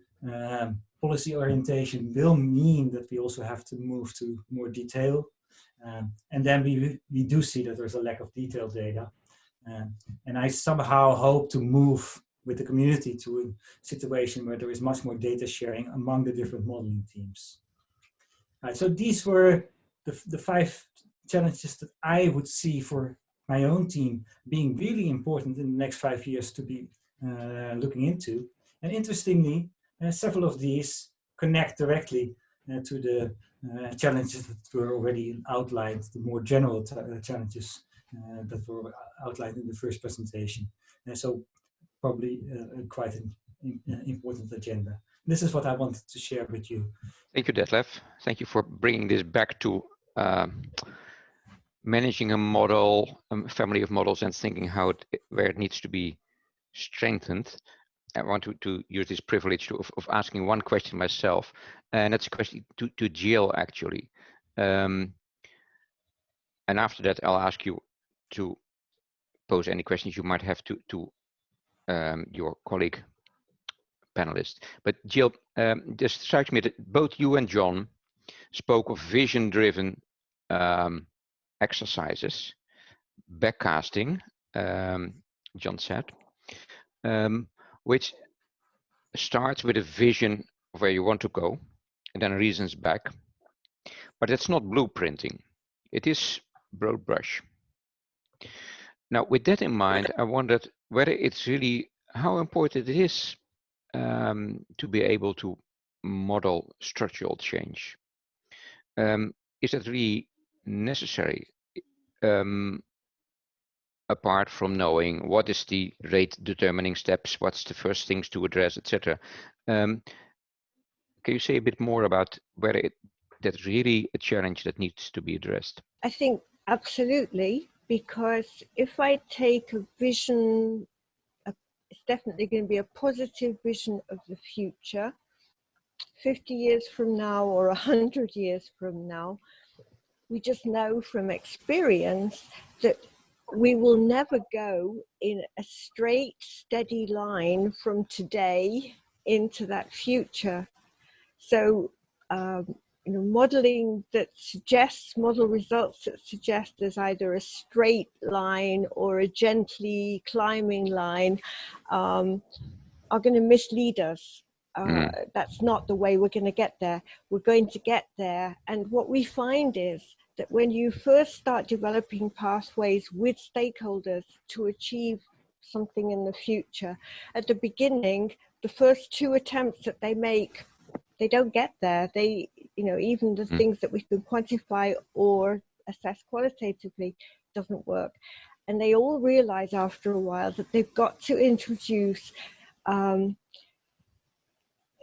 Speaker 5: policy orientation will mean that we also have to move to more detail. And then we do see that there's a lack of detailed data. And I somehow hope to move with the community to a situation where there is much more data sharing among the different modeling teams. So these were the 5 challenges that I would see for my own team being really important in the next 5 years to be looking into. And interestingly, several of these connect directly to the challenges that were already outlined, the more general challenges that were outlined in the first presentation. And so probably quite an important agenda. This is what I wanted to share with you.
Speaker 1: Thank you, Detlef. Thank you for bringing this back to managing a model, family of models, and thinking where it needs to be strengthened. I want to use this privilege of asking one question myself, and that's a question to Jill, actually. And after that, I'll ask you to pose any questions you might have to your colleague panelist. But Jill, this strikes me that both you and John spoke of vision-driven exercises, backcasting, John said, which starts with a vision of where you want to go, and then reasons back. But it's not blueprinting. It is broad brush. Now, with that in mind, I wondered whether it's really how important it is to be able to model structural change. Is that really necessary? Apart from knowing what is the rate determining steps, what's the first things to address, etc. Can you say a bit more about whether that's really a challenge that needs to be addressed?
Speaker 3: I think absolutely, because if I take a vision, it's definitely going to be a positive vision of the future. 50 years from now or 100 years from now, we just know from experience that we will never go in a straight, steady line from today into that future. So, modeling that suggests, model results that suggest there's either a straight line or a gently climbing line are going to mislead us. That's not the way we're going to get there. We're going to get there. And what we find is that when you first start developing pathways with stakeholders to achieve something in the future, at the beginning, the first 2 attempts that they make, they don't get there. you know, even the things that we can quantify or assess qualitatively doesn't work. And they all realize after a while that they've got to introduce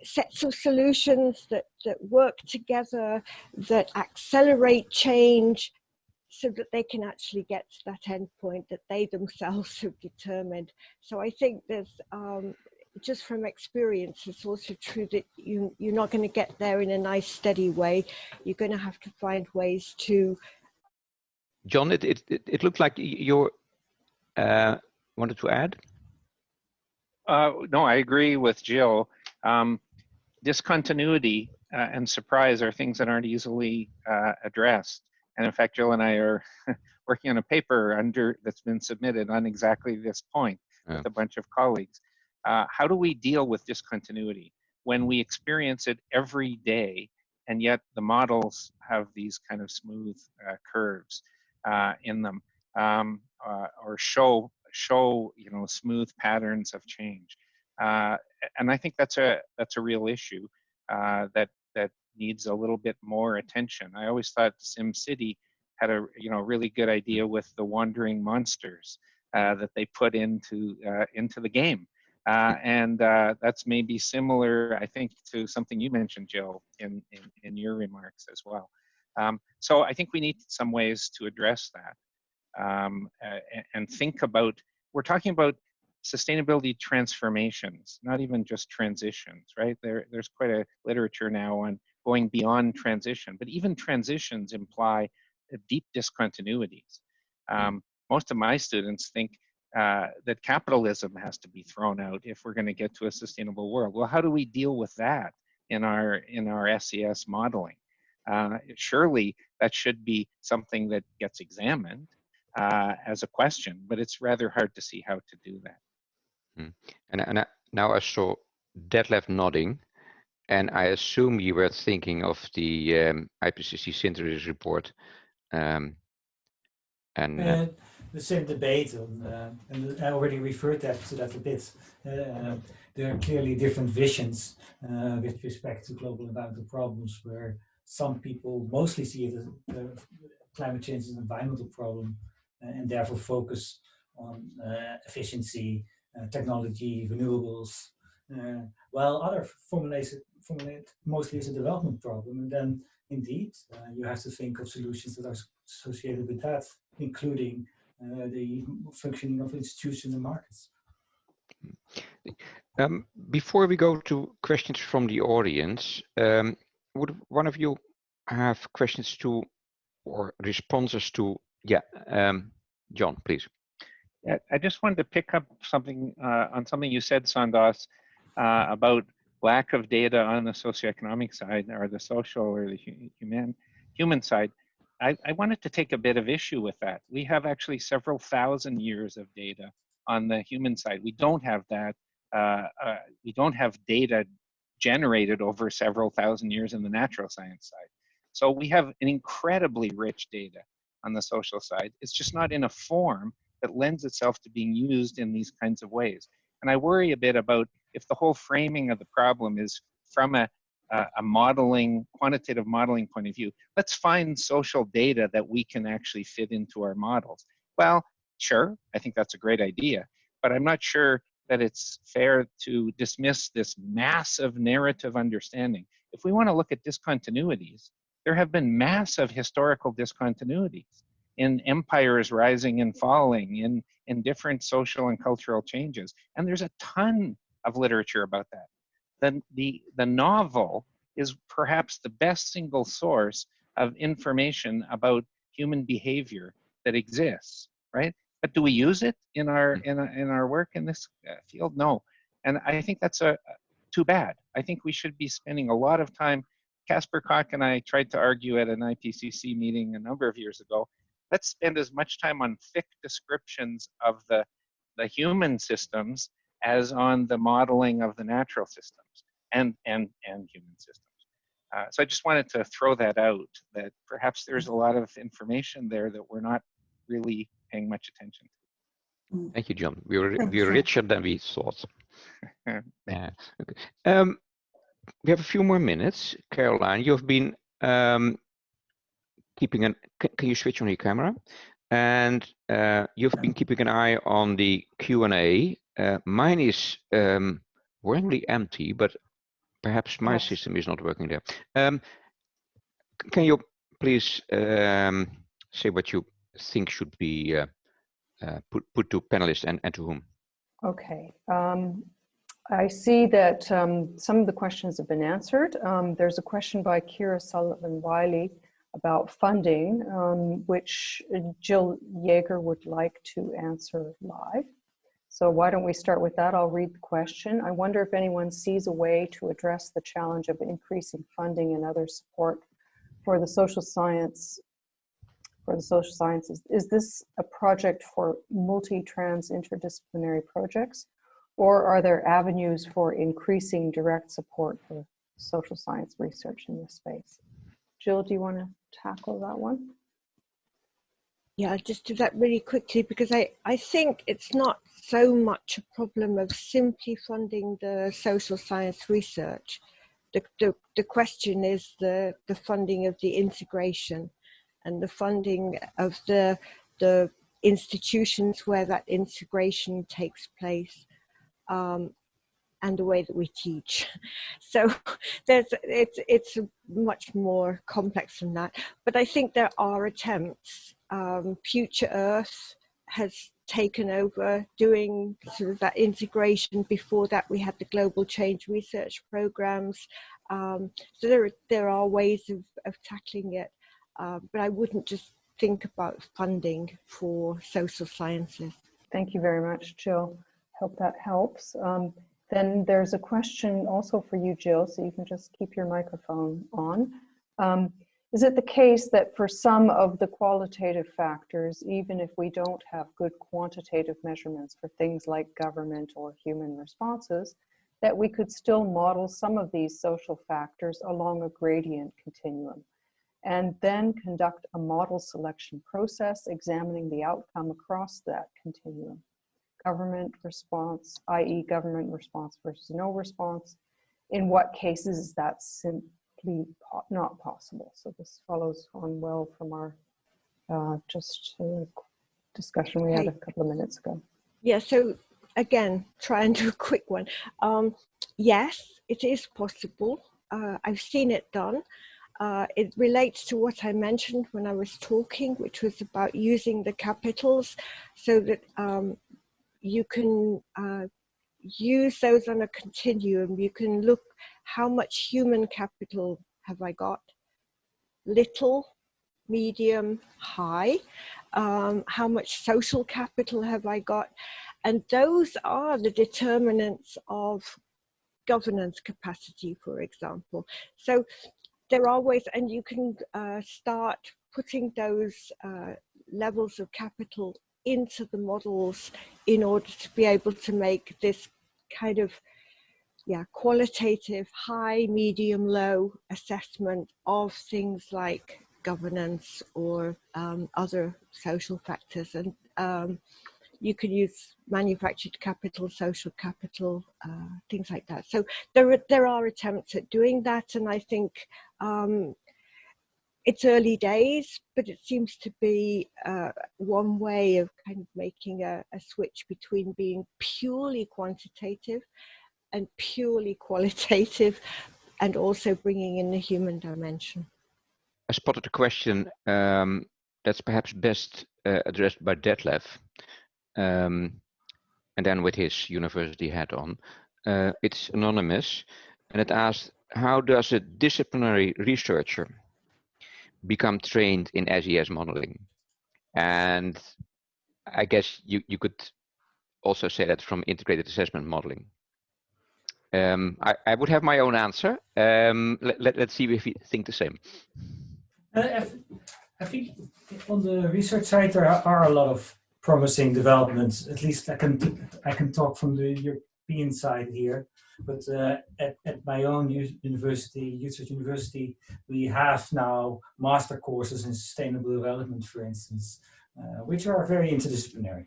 Speaker 3: sets of solutions that work together, that accelerate change, so that they can actually get to that end point that they themselves have determined. So I think there's, just from experience, it's also true that you're not going to get there in a nice, steady way. You're going to have to find ways to...
Speaker 1: John, it looked like you wanted to add?
Speaker 4: No, I agree with Jill. Discontinuity and surprise are things that aren't easily addressed. And in fact, Jill and I are working on a paper that's been submitted on exactly this point with a bunch of colleagues. How do we deal with discontinuity when we experience it every day, and yet the models have these kind of smooth curves in them, or show smooth patterns of change? And I think that's a real issue that needs a little bit more attention. I always thought SimCity had a really good idea with the wandering monsters that they put into the game, and that's maybe similar, I think, to something you mentioned, Jill, in your remarks as well. So I think we need some ways to address that and think about. We're talking about sustainability transformations, not even just transitions, right? There's quite a literature now on going beyond transition, but even transitions imply deep discontinuities. Most of my students think that capitalism has to be thrown out if we're going to get to a sustainable world. Well, how do we deal with that in our SES modeling? Surely that should be something that gets examined as a question, but it's rather hard to see how to do that.
Speaker 1: And now I saw Detlef nodding, and I assume you were thinking of the IPCC synthesis report.
Speaker 5: The same debate, and I already referred to that a bit. There are clearly different visions with respect to global environmental problems, where some people mostly see it as climate change as an environmental problem, and therefore focus on efficiency, technology, renewables, while others formulate it mostly as a development problem. And then indeed, you have to think of solutions that are associated with that, including the functioning of institutions and markets.
Speaker 1: Before we go to questions from the audience, would one of you have questions to or responses to? Yeah, John, please.
Speaker 4: Yeah, I just wanted to pick up something on something you said, Sandas, about lack of data on the socioeconomic side, or the social or the human side. I wanted to take a bit of issue with that. We have actually several thousand years of data on the human side. We don't have that. We don't have data generated over several thousand years in the natural science side. So we have an incredibly rich data on the social side. It's just not in a form that lends itself to being used in these kinds of ways. And I worry a bit about if the whole framing of the problem is from a modeling, quantitative modeling point of view, let's find social data that we can actually fit into our models. Well, sure, I think that's a great idea, but I'm not sure that it's fair to dismiss this massive narrative understanding. If we want to look at discontinuities, there have been massive historical discontinuities in empires rising and falling, in different social and cultural changes. And there's a ton of literature about that. The novel is perhaps the best single source of information about human behavior that exists, right? But do we use it in our work in this field? No. And I think that's too bad. I think we should be spending a lot of time. Casper Koch and I tried to argue at an IPCC meeting a number of years ago. Let's spend as much time on thick descriptions of the human systems as on the modeling of the natural systems and human systems. So I just wanted to throw that out, that perhaps there's a lot of information there that we're not really paying much attention to.
Speaker 1: Thank you, John. We're richer than we thought.
Speaker 4: Okay.
Speaker 1: We have a few more minutes. Caroline, you've been keeping an. Can you switch on your camera? And you've been keeping an eye on the Q&A. Mine is worryingly empty, but perhaps my system is not working there. Can you please say what you think should be put to panelists and to whom?
Speaker 6: Okay. I see that some of the questions have been answered. There's a question by Kira Sullivan-Wiley about funding, which Jill Yeager would like to answer live. So why don't we start with that? I'll read the question. I wonder if anyone sees a way to address the challenge of increasing funding and other support for the social sciences. Is this a project for multi-trans interdisciplinary projects, or are there avenues for increasing direct support for social science research in this space? Jill, do you want to tackle that one?
Speaker 3: Yeah, I'll just do that really quickly, because I think it's not so much a problem of simply funding the social science research. The question is the funding of the integration and the funding of the institutions where that integration takes place, and the way that we teach. So it's much more complex than that. But I think there are attempts. Future Earth has taken over doing sort of that integration. Before that, we had the Global Change Research Programs. So there are ways of tackling it. But I wouldn't just think about funding for social sciences.
Speaker 6: Thank you very much, Jill. Hope that helps. Then there's a question also for you, Jill, so you can just keep your microphone on. Is it the case that for some of the qualitative factors, even if we don't have good quantitative measurements for things like government or human responses, that we could still model some of these social factors along a gradient continuum, and then conduct a model selection process examining the outcome across that continuum? Government response, i.e. government response versus no response. In what cases is that simply not possible? So this follows on well from our discussion we had a couple of minutes ago.
Speaker 3: Yeah, so again, try and do a quick one. Yes, it is possible. I've seen it done. It relates to what I mentioned when I was talking, which was about using the capitals so that you can use those on a continuum. You can look how much human capital have I got, little, medium, high, how much social capital have I got, and those are the determinants of governance capacity, for example. So there are ways, and you can start putting those levels of capital into the models in order to be able to make this kind of qualitative high, medium, low assessment of things like governance or other social factors. And you can use manufactured capital, social capital, things like that. So there are attempts at doing that, and I think it's early days, but it seems to be one way of kind of making a switch between being purely quantitative and purely qualitative, and also bringing in the human dimension.
Speaker 1: I spotted a question that's perhaps best addressed by Detlef, and then with his university hat on. It's anonymous, and it asks, how does a disciplinary researcher become trained in SES modeling? And I guess you could also say that from integrated assessment modeling. I would have my own answer. Let's see if you think the same.
Speaker 5: I think on the research side there are a lot of promising developments. At least I can talk from the European side here. But at my own university, Utrecht University, we have now master courses in sustainable development, for instance, which are very interdisciplinary.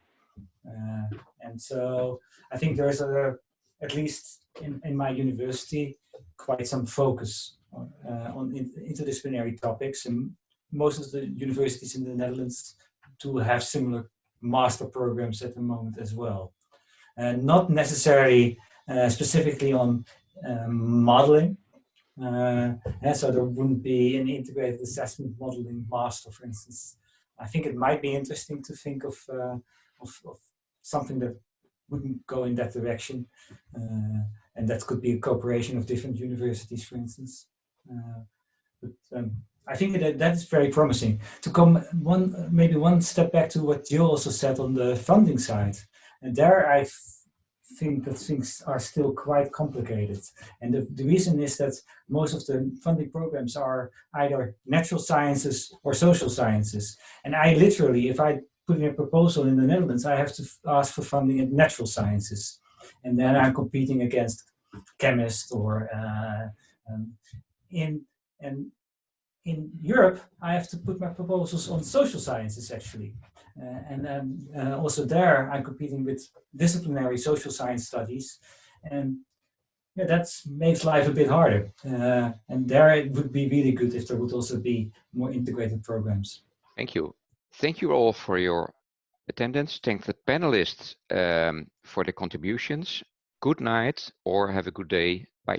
Speaker 5: And so I think there's at least in my university, quite some focus on interdisciplinary topics, and most of the universities in the Netherlands do have similar master programs at the moment as well. Not necessarily specifically on modeling. So there wouldn't be an integrated assessment modeling master, for instance. I think it might be interesting to think of something that wouldn't go in that direction, and that could be a cooperation of different universities, for instance. But I think that is very promising. To come maybe one step back to what Jill also said on the funding side, and there I think that things are still quite complicated. And the reason is that most of the funding programs are either natural sciences or social sciences. And I literally, if I put in a proposal in the Netherlands, I have to ask for funding in natural sciences. And then I'm competing against chemists or in Europe, I have to put my proposals on social sciences, actually. Also there, I'm competing with disciplinary social science studies. And yeah, that makes life a bit harder. And there it would be really good if there would also be more integrated programs.
Speaker 1: Thank you. Thank you all for your attendance. Thank the panelists for the contributions. Good night or have a good day. Bye.